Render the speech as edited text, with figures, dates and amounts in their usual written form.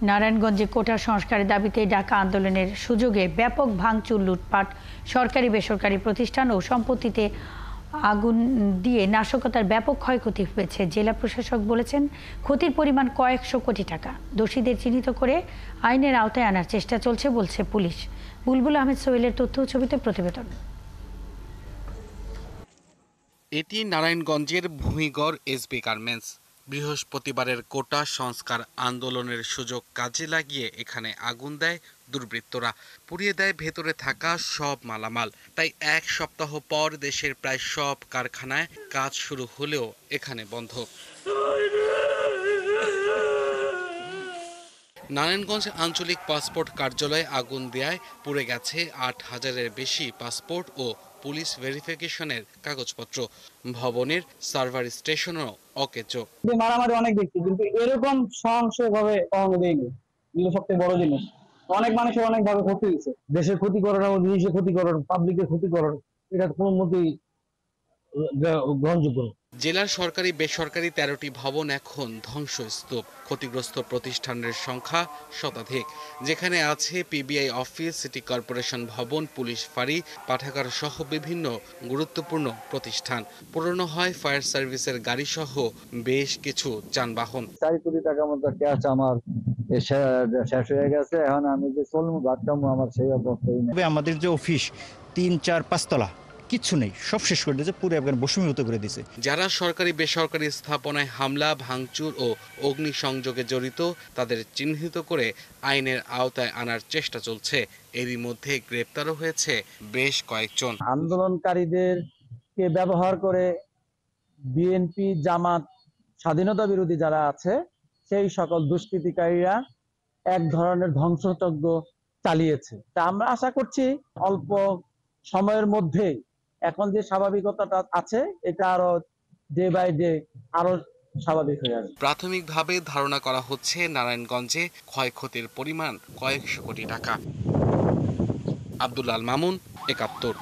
নারায়ণগঞ্জে কোটা সংস্কারের দাবিতে ডাকা আন্দোলনের সুযোগে ব্যাপক ভাঙচুর, লুটপাট, সরকারি বেসরকারি প্রতিষ্ঠান ও সম্পত্তিতে আগুন দিয়ে নাশকতার ব্যাপক ক্ষয়ক্ষতি হয়েছে। জেলা প্রশাসক বলেছেন, ক্ষতির পরিমাণ কয়েকশো কোটি টাকা। দোষীদের চিহ্নিত করে আইনের আওতায় আনার চেষ্টা চলছে বলছে পুলিশ। বুলবুল আহমেদ সোহেলের তথ্য ও ছবিতে প্রতিবেদন। এটি নারায়ণগঞ্জের ভূমিগড় এসবি গার্মেন্টস। বৃহস্পতিবারের কোটা সংস্কার আন্দোলনের সুযোগ কাজে লাগিয়ে এখানে আগুন দেয় দুর্বৃত্তরা, পুড়িয়ে দেয় ভেতরে থাকা সব মালামাল। তাই এক সপ্তাহ পর দেশের প্রায় সব কারখানায় কাজ শুরু হলেও এখানে বন্ধ। নারায়ণগঞ্জ আঞ্চলিক পাসপোর্ট কার্যালয়ে আগুন দেয়ায় পুড়ে গেছে ৮,০০০-এর বেশি পাসপোর্ট ও পুলিশ ভেরিফিকেশনের কাগজপত্র। ভবনের সার্ভার স্টেশনও অকেচো। মারামারি অনেক দেখছি, কিন্তু এরকম সহিংসভাবে কখনো দেয়নি। এগুলো সবচেয়ে বড় জিনিস। অনেক মানুষের অনেক ভাবে ক্ষতি হয়েছে। দেশের ক্ষতি করার, জিনিসের ক্ষতি করার, পাবলিকের ক্ষতি করার, এটা কোনো মতেই গ্রহণযোগ্য। জেলার সরকারি বেসরকারি ১৩টি ভবন এখন ধ্বংসস্তূপ। ক্ষতিগ্রস্ত প্রতিষ্ঠানের সংখ্যা শতাধিক, যেখানে আছে পিবিআই অফিস, সিটি কর্পোরেশন ভবন, পুলিশ ফাঁড়ি, পাঠাগার সহ বিভিন্ন গুরুত্বপূর্ণ প্রতিষ্ঠান। পুরনো হয় ফায়ার সার্ভিসের গাড়ি সহ বেশ কিছু যানবাহন। ৪ কোটি টাকার মতো ক্যাশ আমার শেষ হয়ে গেছে। এখন আমি যে চলবো ভাবতাম, আমার সেই অবস্থায় নেই। আমাদের যে অফিস ৩, ৪, ৫ তলা কিচ্ছু নেই, সব শেষ করে দিয়েছে, পুরো একবার বসুমিভূত করে দিয়েছে। যারা সরকারি বেসরকারি স্থাপনায় হামলা, ভাঙচুর ও অগ্নিসংযোগে জড়িত তাদের চিহ্নিত করে আইনের আওতায় আনার চেষ্টা চলছে। এরই মধ্যে গ্রেপ্তারও হয়েছে বেশ কয়েকজন। আন্দোলনকারীদেরকে ব্যবহার করে বিএনপি, জামাত, স্বাধীনতা বিরোধী যারা আছে, সেই সকল দুষ্কৃতিকারীরা এক ধরনের ধ্বংসযজ্ঞ চালিয়েছে। তা আমরা আশা করছি অল্প সময়ের মধ্যে এখন যে স্বাভাবিকতাটা আছে, এটা আরো ডে বাই ডে আরো স্বাভাবিক হয়ে আসবে। প্রাথমিকভাবে ধারণা করা হচ্ছে নারায়ণগঞ্জে ক্ষয়ক্ষতির পরিমাণ কয়েকশো কোটি টাকা। আব্দুল আল মামুন, ৭১।